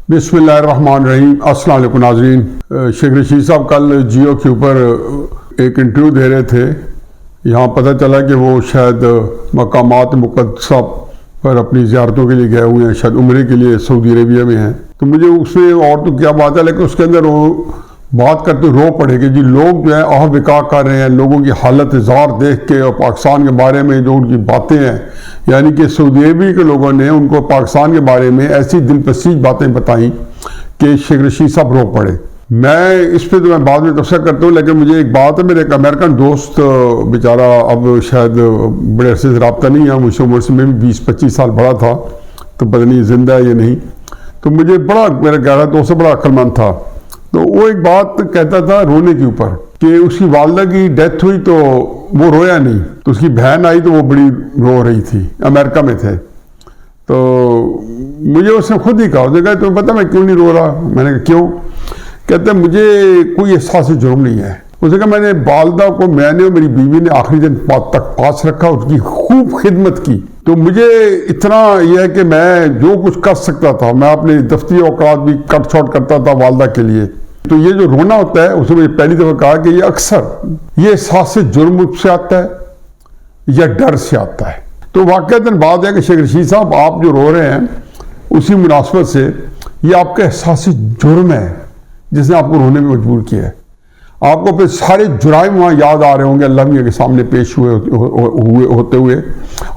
बिस्मिल्लाहिर्रहमानिर्रहीम। अस्सलाम वालेकुम नाज़रीन। शेख रशीद साहब कल जियो के ऊपर एक इंटरव्यू दे रहे थे। यहाँ पता चला कि वो शायद मकामात मुक़द्दसा पर अपनी ज़ियारतों के लिए गए हुए हैं, शायद उम्रे के लिए सऊदी अरेबिया में हैं। तो मुझे उसमें और तो क्या बात है, लेकिन उसके अंदर वो बात करते रो पड़े कि जी लोग जो है आह विका कर रहे हैं, लोगों की हालत ज़ार देख के, और पाकिस्तान के बारे में जो उनकी बातें हैं, यानी कि सऊदी अरब के लोगों ने उनको पाकिस्तान के बारे में ऐसी दिलपसीज बातें बताई कि शेख रशीद साहब रो पड़े। मैं इस पर तो मैं बाद में तफसीर करता हूँ, लेकिन मुझे एक बात है, मेरे एक अमेरिकन दोस्त बेचारा अब शायद बड़े अरसे से रब्ता नहीं है, मुझसे उम्र से में भी 20-25 साल बड़ा था, तो पता नहीं जिंदा है या नहीं। तो मुझे बड़ा, मेरा गहरा दोस्त बड़ा अक्लमंद था। तो वो एक बात कहता था रोने के ऊपर कि उसकी वालदा की डेथ हुई तो वो रोया नहीं, तो उसकी बहन आई तो वो बड़ी रो रही थी, अमेरिका में थे। तो मुझे उसने खुद ही कहा, उसने कहा तुम्हें पता मैं क्यों नहीं रो रहा? मैंने कहा क्यों? कहते मुझे कोई एहसास जुर्म नहीं है। उसने कहा मैंने वालदा को, मैंने और मेरी बीवी ने आखिरी दिन तक पास रखा, उसकी खूब खिदमत की। तो मुझे इतना यह है कि मैं जो कुछ कर सकता था, मैं अपने दफ्तरी औकात भी कट शॉट करता था वालदा के लिए। तो ये जो रोना होता है, उसने मुझे पहली दफ़ा कहा कि ये अक्सर ये एहसास जुर्म से आता है या डर से आता है। तो वाक़ईतन बात है कि शेख रशीद साहब आप जो रो रहे हैं, उसी मुनासबत से ये आपका एहसास जुर्म है जिसने आपको रोने में मजबूर किया है। आपको फिर सारे जुराइम वहाँ याद आ रहे होंगे अल्लाह मियाँ के सामने पेश होते हुए,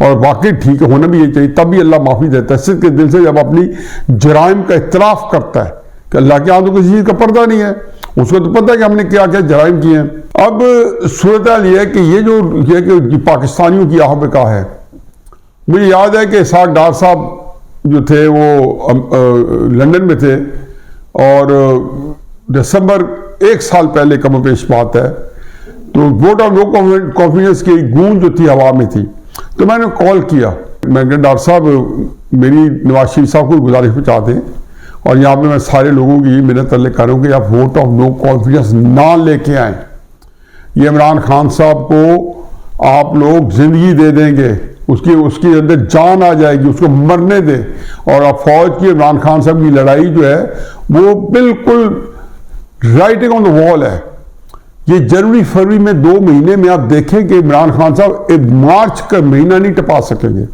और वाकई ठीक है, होना भी ये चाहिए, तभी अल्लाह माफ़ी देता है सिद्क़ के दिल से, जब अपनी जुराइम का इतराफ़ करता है कि अल्लाह के यहाँ तो किसी चीज़ का पर्दा नहीं है, उसको तो पता है कि हमने क्या क्या जराइम किए हैं। अब सूरत ये है कि ये कि पाकिस्तानियों की आह बिका है। मुझे याद है कि साथ डार साहब जो थे वो लंदन में थे, और दिसंबर 1 साल पहले कम पेश बात है, तो वोट ऑफ नो कॉन्फिडेंस की गूंज जो थी हवा में थी। तो मैंने कॉल किया, मैं कहा डॉक्टर साहब मेरी नवाज शरीफ साहब को गुजारिश में चाहते हैं, और यहाँ पे मैं सारे लोगों की मिन्नत तल्ले कर रहा हूँ कि आप वोट ऑफ नो कॉन्फिडेंस ना लेके आए। ये इमरान खान साहब को आप लोग जिंदगी दे देंगे, उसके अंदर जान आ जाएगी, उसको मरने दें। और अब फौज की इमरान खान साहब की लड़ाई जो है वो बिल्कुल राइटिंग ऑन द वॉल है। ये जनवरी फरवरी में 2 महीने में आप देखें कि इमरान खान साहब एक मार्च का महीना नहीं टपा सकेंगे।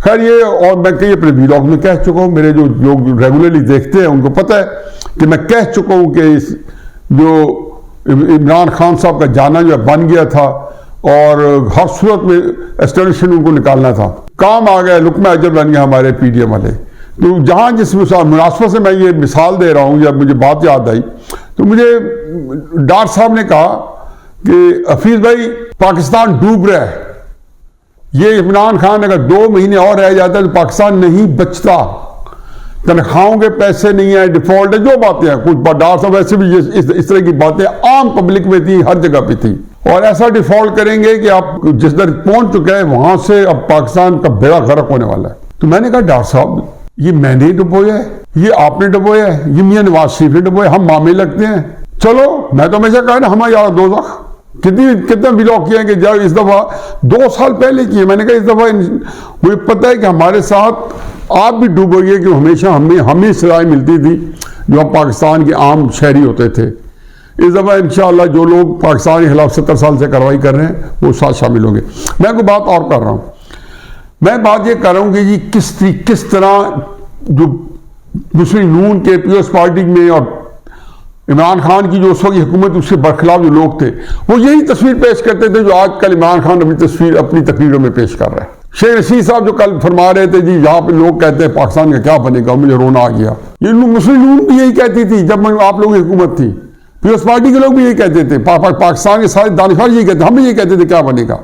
खैर ये, और मैं कई अपने व्लॉग में कह चुका हूँ, मेरे जो लोग रेगुलरली देखते हैं उनको पता है कि मैं कह चुका हूँ कि जो इमरान खान साहब का जाना जो बन गया था, और हर सूरत में एस्टेब्लिशमेंट उनको निकालना था, काम आ गया, लुकमा अजर बन गया हमारे पीडीएम वाले। तो जहाँ जिस मुनासबत से मैं ये मिसाल दे रहा हूँ, जब मुझे बात याद आई तो मुझे डार साहब ने कहा कि हफीज भाई पाकिस्तान डूब रहा है, ये इमरान खान अगर 2 महीने और रह जाता है तो पाकिस्तान नहीं बचता, तनख्वाहों के पैसे नहीं है, डिफॉल्ट है, जो बातें हैं कुछ डार साहब वैसे भी इस तरह की बातें आम पब्लिक में थी, हर जगह पे थी। और ऐसा डिफॉल्ट करेंगे कि आप जिस दर पहुंच चुके हैं वहां से अब पाकिस्तान का बेड़ा गर्क होने वाला है। तो मैंने कहा डॉक्टर साहब ये मैंने डुबोया है, ये आपने डुबोया है, ये मियां नवाज शरीफ ने डुबोया, हम मामे लगते हैं। चलो मैं तो हमेशा कहा ना हमारे यार दोज़ख कितने व्लॉग किए कि जब इस दफा 2 साल पहले किए, मैंने कहा इस दफा मुझे पता है कि हमारे साथ आप भी डूबोगे, कि हमेशा हमें सजाएं मिलती थी जो हम पाकिस्तान के आम शहरी होते थे। इस दफ़ा इंशाअल्लाह जो लोग पाकिस्तान के खिलाफ 70 साल से कार्रवाई कर रहे हैं वो साथ शामिल होंगे। मैं कोई बात और कर रहा हूँ, मैं बात ये कर रहा हूँ कि जी किस तरह जो मुस्लिम नून के पीपल्स पार्टी में और इमरान खान की जो उस वक्त हुकूमत, उसके बरखिलाफ जो लोग थे वो यही तस्वीर पेश करते थे जो आजकल इमरान खान अपनी तकरीरों में पेश कर रहा है। शेख रशीद साहब जो कल फरमा रहे थे जी यहाँ पे लोग कहते हैं पाकिस्तान का क्या बनेगा, मुझे रोना आ गया। ये मुस्लिम नून भी यही कहती थी जब आप लोगों की हुकूमत थी, पीपल्स पार्टी के लोग भी यही कहते थे, पाकिस्तान के सारे दानिशवर यही कहते, हम भी यही कहते थे क्या बनेगा।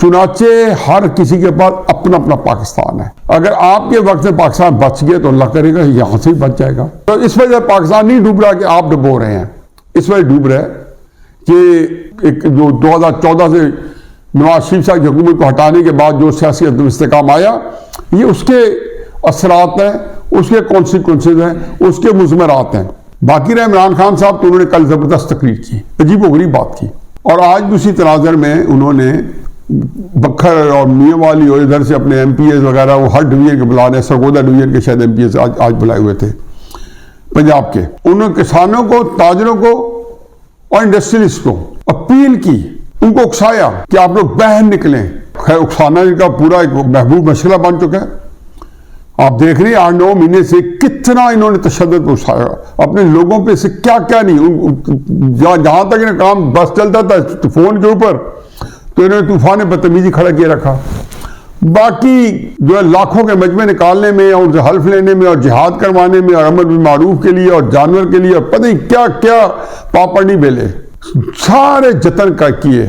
चुनाचे हर किसी के पास अपना अपना पाकिस्तान है। अगर आपके वक्त में पाकिस्तान बच गया तो अल्लाह करेगा यहां से ही बच जाएगा। तो इस वजह पाकिस्तान नहीं डूब रहा कि आप डुबो रहे हैं, इस वजह डूब रहा है कि एक जो 2014 से नवाज शरीफ साहब की हुकूमत को हटाने के बाद जो सियासी इस्तेकाम आया, ये उसके असरात हैं, उसके कॉन्सिक्वेंसेज हैं, उसके मुज़मरात हैं। बाकी रहे इमरान खान साहब तो उन्होंने कल जबरदस्त तकरीर की, अजीब व गरीब बात की, और आज भी उसी तनाजर में उन्होंने बखर और मियाँ वाली और इधर से अपने MPs वगैरह वो हर डिवीजन के बुला रहे हैं, सरगोदा डिवीजन के शायद MPs आज बुलाए हुए थे। पंजाब के, उन्होंने किसानों को, ताजरों को और इंडस्ट्रियलिस्ट को अपील की, उनको उकसाया कि आप लोग बाहर निकलें। खैर उकसाना इनका पूरा एक महबूब मसला बन चुका है। आप देख रहे हैं 8-9 महीने से कितना इन्होंने तशद्दुद उठाया अपने लोगों पे से, क्या क्या नहीं। जहां तक इन्हें काम बस चलता था तो फोन के ऊपर, तो इन्होंने तूफान बदतमीजी खड़ा किए रखा। बाकी जो है लाखों के मजमे निकालने में और उनसे हल्फ लेने में और जिहाद करवाने में और अमर बिल मारूफ के लिए और जानवर के लिए और पता नहीं क्या क्या पापड़ नहीं बेले, सारे जतन का किए।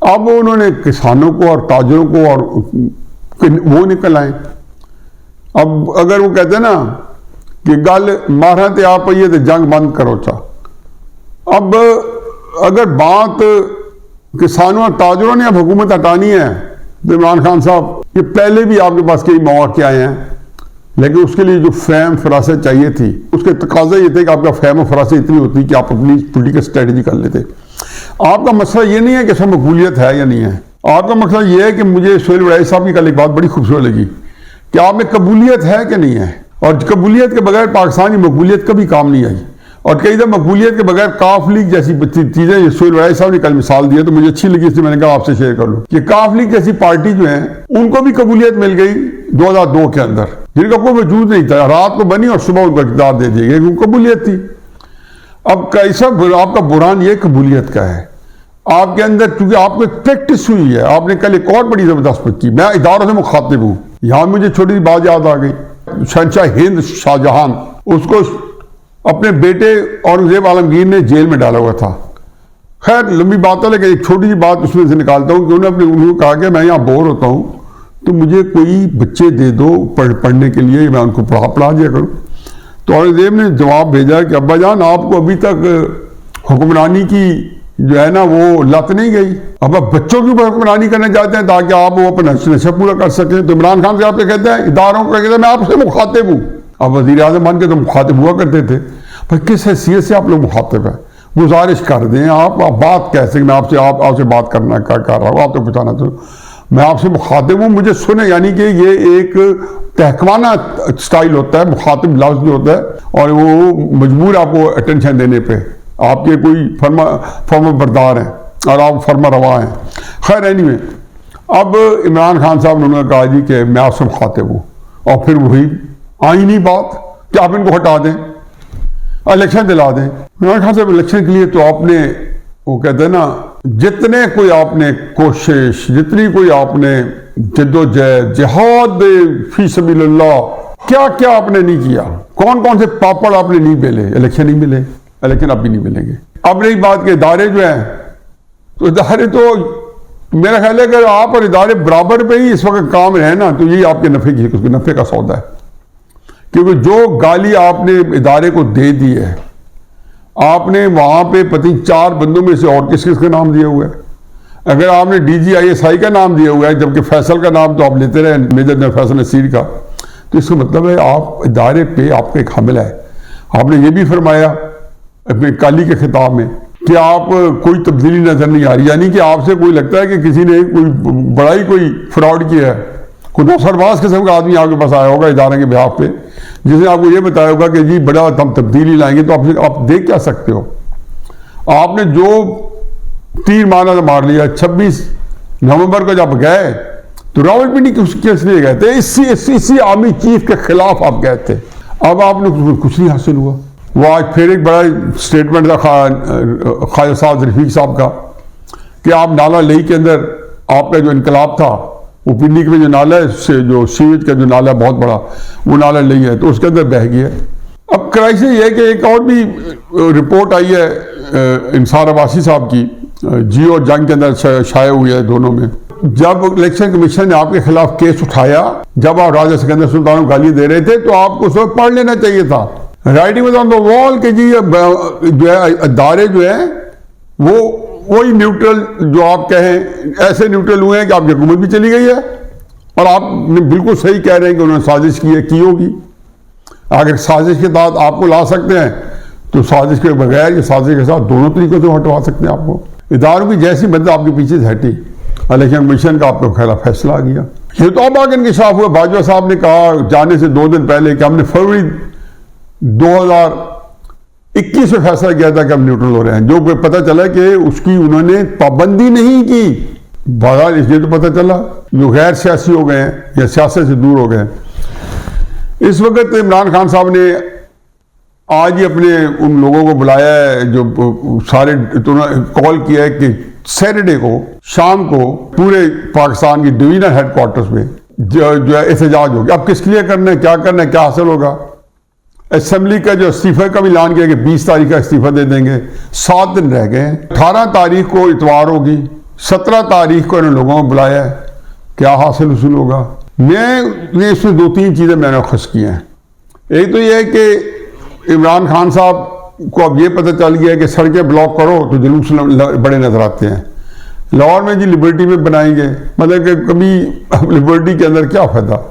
अब उन्होंने किसानों को और ताजरों को और वो निकल आए। अब अगर वो कहते ना कि गल मारा ते आप ये तो जंग बंद करो चा, अब अगर बात किसानों और ताजरों ने अब हुकूमत हटानी है तो इमरान खान साहब, ये पहले भी आपके पास कई मौके आए हैं, लेकिन उसके लिए जो फहम फरासत चाहिए थी, उसके तकाजा ये थे कि आपका फहम फरासत इतनी होती कि आप अपनी पॉलिटिकल स्ट्रेटजी कर लेते। आपका मसला ये नहीं है कि इसमें मकबूलियत है या नहीं है, आपका मसला ये है कि मुझे सुहेल वड़ाई साहब की कल एक बात बड़ी खूबसूरत लगी कि आप में कबूलियत है कि नहीं है, और कबूलियत के बगैर पाकिस्तान की मकबूलियत कभी काम नहीं आई। और कई दफ़ा मकबूलियत के बगैर काफ लीग जैसी चीज़ें सुहेल वड़ाई साहब ने कल मिसाल दी है तो मुझे अच्छी लगी, इसलिए मैंने कहा आपसे शेयर कर लूँ कि काफ लीग जैसी पार्टी जो है उनको भी कबूलियत मिल गई 2002 के अंदर, जिनका कोई वजूद नहीं था, रात को बनी और सुबह उनको इक़्तिदार दे दिया गया, कबूलियत थी। अब कैसा आपका बुरान ये कबूलियत का है आपके अंदर, क्योंकि आपको एक प्रैक्टिस हुई है। आपने कल एक और बड़ी जबरदस्त बात की, मैं इदारों से मुखातिब हूँ, यहाँ मुझे छोटी सी बात याद आ गई। शहंशाह हिंद शाहजहां, उसको अपने बेटे औरंगजेब आलमगीर ने जेल में डाला हुआ था। खैर लंबी बात है, लेकिन एक छोटी सी बात उसमें से निकालता हूँ कि उन्होंने कहा कि मैं यहाँ बोर होता हूँ तो मुझे कोई बच्चे दे दो पढ़ने के लिए, मैं उनको पढ़ा दिया करूँ। तो औरंगजेब ने जवाब भेजा कि अब्बा जान, आपको अभी तक हुक्मरानी की जो है ना वो लत नहीं गई, अब आप बच्चों के ऊपर हुक्मरानी करना चाहते हैं ताकि आप वो अपना नशा पूरा कर सकें। तो इमरान खान साहब से कहते हैं इदारों का, कहते हैं मैं आपसे मुखातिब हूँ। अब वज़ीर आज़म बन के तो मुखातिब हुआ करते थे, पर किस हैसियत से आप लोग मुखातिब हैं? गुजारिश कर दें, आप बात कैसे, मैं आपसे बात करना क्या कर रहा हूँ, आप तो पूछाना तो मैं आपसे मुखातिब हूँ, मुझे सुने। यानी कि ये एक तहकमाना स्टाइल होता है, मुखातिब लफ्ज़ जो होता है, और वो मजबूर आपको अटेंशन देने पर, आपके कोई फर्मा बरदार हैं और आप फर्मा रवा हैं। खैर एनीवे, अब इमरान खान साहब ने उन्होंने कहा जी कि मैं आपसे मुखातिब हूँ, और फिर वही आईनी बात कि आप इनको हटा दें, इलेक्शन दिला दें। इमरान खान साहब इलेक्शन के लिए तो आपने, वो कहते हैं ना, जितने कोई आपने कोशिश, जितनी कोई आपने जद्दोजहद, जिहाद फी सबीलिल्लाह, क्या क्या आपने नहीं किया, कौन कौन से पापड़ आपने नहीं बेले, इलेक्शन नहीं मिले, इलेक्शन अब भी नहीं मिलेंगे। अब रही बात के इदारे जो हैं, तो इदारे तो मेरा ख्याल है कि आप और इदारे बराबर पे ही इस वक्त काम रहे ना, तो यही आपके नफ़े का सौदा है। क्योंकि जो गाली आपने इदारे को दे दी है, आपने वहां पे पति 4 बंदों में से और किस किस का नाम दिया हुआ है। अगर आपने DGISI का नाम दिया हुआ है, जबकि फैसल का नाम तो आप लेते रहे, मेजर जनरल फैसल नसीर का, तो इसका मतलब है आप इदारे पे आपका एक हमला है। आपने ये भी फरमाया अपने काली के खिताब में कि आप कोई तब्दीली नजर नहीं आ रही, यानी कि आपसे कोई लगता है कि किसी ने कोई बड़ा ही कोई फ्रॉड किया है, कोई नौसरबाज किस्म का आदमी आपके पास आया होगा इदारे के बिहाफ पे, जिसने आपको ये बताया होगा कि जी बड़ा हम तब्दीली लाएंगे। तो आप देख क्या सकते हो, आपने जो तीर मारना मार लिया। 26 नवंबर को जब गए तो रावलपिंडी किस लिए गए थे? इसी आर्मी चीफ के खिलाफ आप गए थे। अब आपने कुछ नहीं हासिल हुआ। वो आज फिर एक बड़ा स्टेटमेंट था ख्वाजा साद रफीक साहब का कि आप नाला लेई के अंदर आपका जो इनकलाब था, वो पिंडी में जो नाला है, जो सीवेज का जो नाला है बहुत बड़ा, वो नाला नहीं है, तो उसके अंदर बह गया। अब क्राइसिस ये है कि एक और भी रिपोर्ट आई है इंसार अब्बासी साहब की, जियो और जंग के अंदर शाया हुई है दोनों में। जब इलेक्शन कमीशन ने आपके खिलाफ केस उठाया, जब आप राजा सिकंदर सुल्तान को गाली दे रहे थे, तो आपको उस वक्त पढ़ लेना चाहिए था, writing was on the wall, कि जी जो है अदारे जो है वो वही न्यूट्रल, जो आप कहें ऐसे न्यूट्रल हुए हैं कि आपकी हुकूमत भी चली गई है, और आप बिल्कुल सही कह रहे हैं कि उन्होंने साजिश की है, की होगी। अगर साजिश के तहत आपको ला सकते हैं तो साजिश के बगैर या साजिश के साथ दोनों तरीकों से हटवा सकते हैं आपको। इदारों की जैसी बंदा आपके पीछे से हटी, इलेक्शन कमीशन का आपको खैर फैसला आ गया। ये तो अब आगे इंकशाफ हुआ। बाजवा साहब ने कहा जाने से 2 दिन पहले कि हमने फरवरी 21 में फैसला किया था कि हम न्यूट्रल हो रहे हैं, जो पता चला कि उसकी उन्होंने पाबंदी नहीं की। बाजार इसलिए तो पता चला जो गैर सियासी हो गए हैं या सियासत से दूर हो गए हैं। इस वक्त इमरान खान साहब ने आज ही अपने उन लोगों को बुलाया है जो सारे कॉल किया है कि सैटरडे को शाम को पूरे पाकिस्तान की डिवीजनल हेडक्वार्टर्स में जो है एहतजाज होगी। अब किसके लिए करना है, क्या हासिल होगा। असेंबली का जो इस्तीफे का भी ऐलान किया कि 20 तारीख का इस्तीफा दे देंगे। 7 दिन रह गए हैं। 18 तारीख को इतवार होगी, 17 तारीख को इन लोगों को बुलाया है। क्या हासिल हुसूल होगा। मैं इसमें 2-3 चीज़ें मैंने खुश की हैं। एक तो यह है कि इमरान खान साहब को अब ये पता चल गया है कि सड़कें ब्लॉक करो तो जुलूस बड़े नजर आते हैं। लाहौर में जी लिबर्टी में बनाएंगे, मतलब कि कभी लिबर्टी के अंदर क्या फायदा।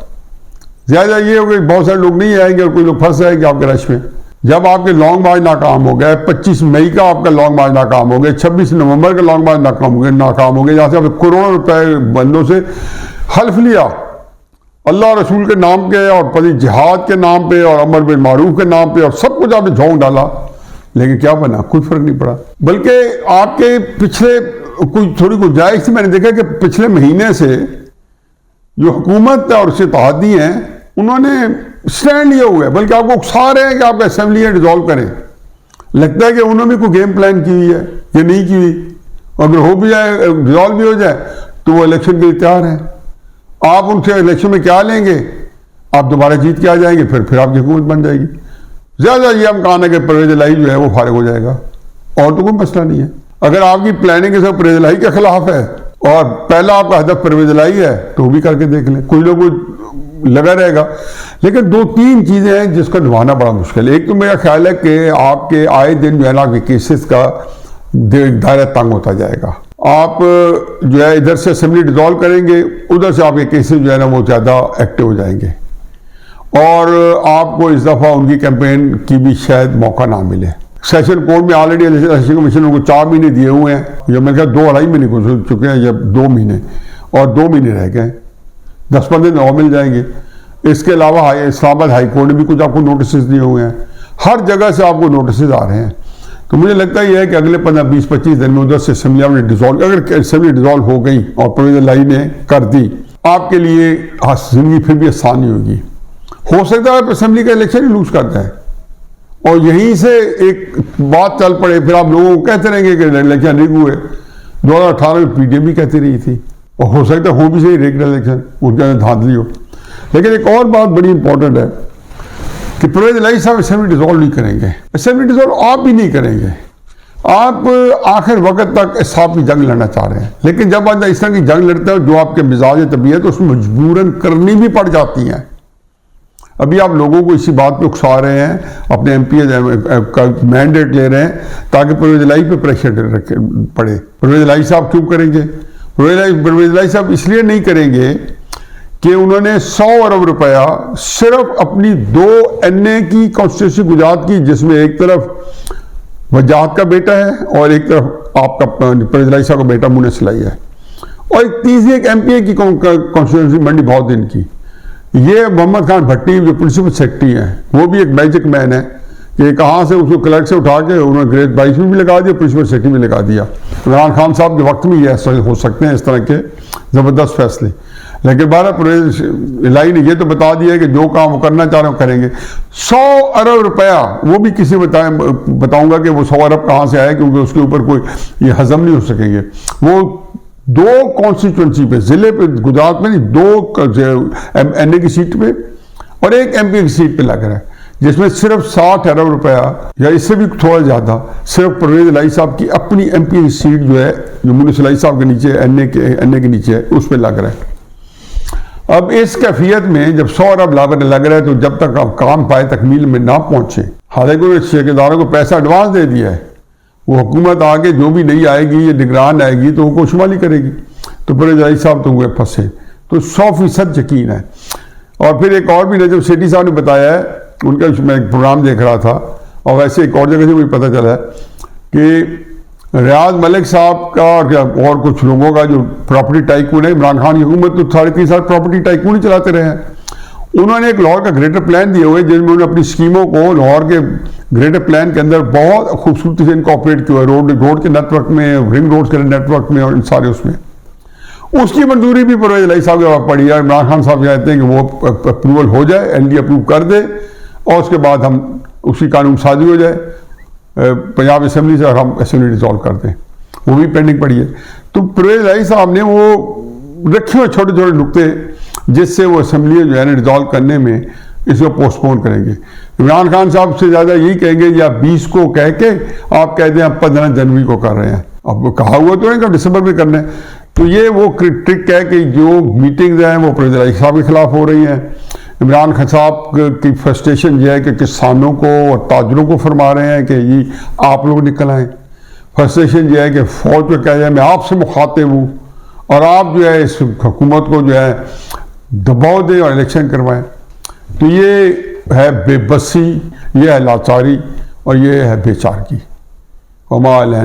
ज़्यादा ये हो गई बहुत सारे लोग नहीं आएंगे और कोई लोग फंस जाएंगे आपके रश में। जब आपके लॉन्ग मार्च नाकाम हो गया, 25 मई का आपका लॉन्ग मार्च नाकाम हो गया, 26 नवंबर का लॉन्ग मार्च नाकाम हो गया, जहाँ से आपने करोड़ों रुपए बंदों से हल्फ लिया अल्लाह रसूल के नाम के और पति जिहाद के नाम पे और अमर बिल मारूफ के नाम पे, और सब कुछ आपने झोंक डाला, लेकिन क्या बना, कोई फर्क नहीं पड़ा। बल्कि आपके पिछले कोई थोड़ी गुंजाइश थी। मैंने देखा कि पिछले महीने से जो हुकूमत और उसके तहादी हैं उन्होंने स्टैंड लिया हुआ है, बल्कि आपको उकसा रहे हैं कि आप असेंबली डिजॉल्व करें। लगता है कि उन्होंने भी कोई गेम प्लान की हुई है या नहीं की हुई। अगर हो भी जाए, डिजॉल्व भी हो जाए, तो वो इलेक्शन के लिए तैयार हैं। आप उनसे इलेक्शन में क्या लेंगे, आप दोबारा जीत के आ जाएंगे, फिर आपकी हुकूमत बन जाएगी। ज़्यादा ये हम कहा कि परवेज इलाही जो है वो फारिग हो जाएगा, और तो कोई मसला नहीं है। अगर आपकी प्लानिंग के सब परवेज इलाही के खिलाफ है और पहला आपका हदफ परवेज इलाही है तो वो भी करके देख लें, कोई लोग लगा रहेगा। लेकिन 2-3 चीज़ें हैं जिसका निभाना बड़ा मुश्किल है। एक तो मेरा ख्याल है कि आपके आए दिन जो है ना आपके केसेस का दायरा तंग होता जाएगा। आप जो है इधर से असेंबली डिजॉल्व करेंगे, उधर से आपके केसेस जो है ना वो ज़्यादा एक्टिव हो जाएंगे, और आपको इस दफ़ा उनकी कैंपेन की भी शायद मौका ना मिले। सेशन कोर्ट में ऑलरेडी इलेक्शन कमीशन उनको 4 महीने दिए हुए हैं, या मेरे ख्याल 2-2.5 महीने गुजर चुके हैं, या 2 महीने, और 2 महीने रह गए। 10-15 दिन और मिल जाएंगे। इसके अलावा इस्लामाबाद हाई कोर्ट ने भी कुछ आपको नोटिस दिए हुए हैं। हर जगह से आपको नोटिस आ रहे हैं। तो मुझे लगता है कि अगले 15-20-25 दिन में उधर से असेंबली में डिजॉल्व, अगर असेंबली डिजॉल्व हो गई और परवेज इलाही ने कर दी, आपके लिए जिंदगी फिर भी आसान नहीं होगी। हो सकता है असेंबली का इलेक्शन ही लूज करता है और यहीं से एक बात चल पड़े, फिर आप लोगों को कहते रहेंगे कि इलेक्शन रिग हुए। 2018 में पीडीएम भी कहती रही थी, और हो सकता है हो भी सही रिग इलेक्शन, उनके अंदर धांधली हो। लेकिन एक और बात बड़ी इंपॉर्टेंट है कि परवेज इलाही साहब असेंबली डिजॉल्व नहीं करेंगे। असेंबली डिजॉल्व आप भी नहीं करेंगे। आप आखिर वक्त तक इंसाफ की जंग लड़ना चाह रहे हैं, लेकिन जब आप इस तरह की जंग लड़ते हो जो आपके मिजाज तबीयत है, उसमें मजबूरन करनी भी पड़ जाती हैं। अभी आप लोगों को इसी बात पे उकसा रहे हैं, अपने एमपी का मैंडेट ले रहे हैं ताकि परवेज इलाही पे प्रेशर पड़े। परवेज इलाही साहब क्यों करेंगे? परवेज इलाही साहब इसलिए नहीं करेंगे कि उन्होंने 100 अरब रुपया सिर्फ अपनी 2 NA की कॉन्स्टिट्यूंसी गुजरात की, जिसमें एक तरफ वजाहत का बेटा है और एक तरफ आपका परवेज इलाही साहब का बेटा मुन्ना सिलाई है, और एक तीसरी एक MPA की कॉन्स्टिट्यूंसी मंडी बहुत दिन की। ये मोहम्मद खान भट्टी जो प्रिंसिपल सेक्रेटरी हैं, वो भी एक मैजिक मैन है कि कहाँ से उसको क्लर्क से उठा के उन्होंने ग्रेड 22 में भी लगा दिया, प्रिंसिपल सेक्रेटरी में लगा दिया। इमरान खान साहब के वक्त में ये ऐसा हो सकते हैं, इस तरह के ज़बरदस्त फैसले। लेकिन 12 परवेज इलाही ने ये तो बता दिया कि जो काम वो करना चाह रहे हो करेंगे। 100 अरब रुपया, वो भी किसी बताऊंगा कि वो 100 अरब कहाँ से आया, क्योंकि उसके ऊपर कोई ये हजम नहीं हो सकेंगे। वो 2 कॉन्स्टिट्यूंसी पे, जिले पे, गुजरात में नहीं, 2 NA की सीट पे और एक MPA की सीट पे लग रहा है, जिसमें सिर्फ 60 अरब रुपया या इससे भी थोड़ा ज़्यादा सिर्फ परवेज इलाही साहब की अपनी MPA की सीट जो है, जो मुन्ना सिलाई साहब के नीचे NA के नीचे है, उस पर लग रहा है। अब इस कैफियत में जब 100 अरब लग रहा है, तो जब तक आप काम पाए तकमील में ना पहुंचे, हालांकि ठेकेदारों को पैसा एडवांस दे दिया है, वो हुकूमत आगे जो भी नहीं आएगी, ये निगरान आएगी तो वो कोशमाली करेगी। तो परवेज इलाही साहब तो हुए फंसे, तो 100% यकीन है। और फिर एक और भी नजम सेठी साहब ने बताया है, उनका मैं एक प्रोग्राम देख रहा था, और वैसे एक और जगह से मुझे पता चला है कि रियाज मलिक साहब का और कुछ लोगों का जो प्रॉपर्टी टाइकून है, इमरान खान की हुकूमत तो 3.5 साल प्रॉपर्टी टाइकून ही चलाते रहे हैं, उन्होंने एक लाहौर का ग्रेटर प्लान दिए हुए जिसमें उन्होंने अपनी स्कीमों को लाहौर के ग्रेटर प्लान के अंदर बहुत खूबसूरती से इनकॉर्पोरेट किया, रोड के नेटवर्क में, रिंग रोड के नेटवर्क में और इन सारे उसमें। उसकी मंजूरी भी परवेज इलाही साहब के पड़ी है। इमरान खान साहब चाहते हैं कि वो अप्रूवल हो जाए, एनडी अप्रूव कर दे और उसके बाद हम उसकी कानून साजी हो जाए पंजाब असम्बली से और हम असम्बली डिसॉल्व कर दें, वो भी पेंडिंग पड़ी है। तो परवेज इलाही साहब ने वो रखे हुए छोटे छोटे नुकते जिससे वो असम्बली जो है ना डिसॉल्व करने में इसको पोस्टपोन करेंगे। इमरान खान साहब से ज़्यादा यही कहेंगे या 20 को कह के आप कह दें आप 15 जनवरी को कर रहे हैं, अब कहा हुआ तो है कि दिसंबर में करना है। तो ये वो ट्रिक है कि जो मीटिंग्स हैं वो परवेज इलाही साहब के खिलाफ हो रही हैं। इमरान खान साहब की फ्रस्ट्रेशन ये है कि किसानों को और ताजरों को फरमा रहे हैं कि ये आप लोग निकल आए। फ्रस्ट्रेशन ये है कि फौज को कह जाए मैं आपसे मुखातिब हूँ और आप जो है इस हुकूमत को जो है दबाव दें और इलेक्शन करवाएं। तो ये है बेबसी, ये है लाचारी और ये है बेचारगी। कमाल है।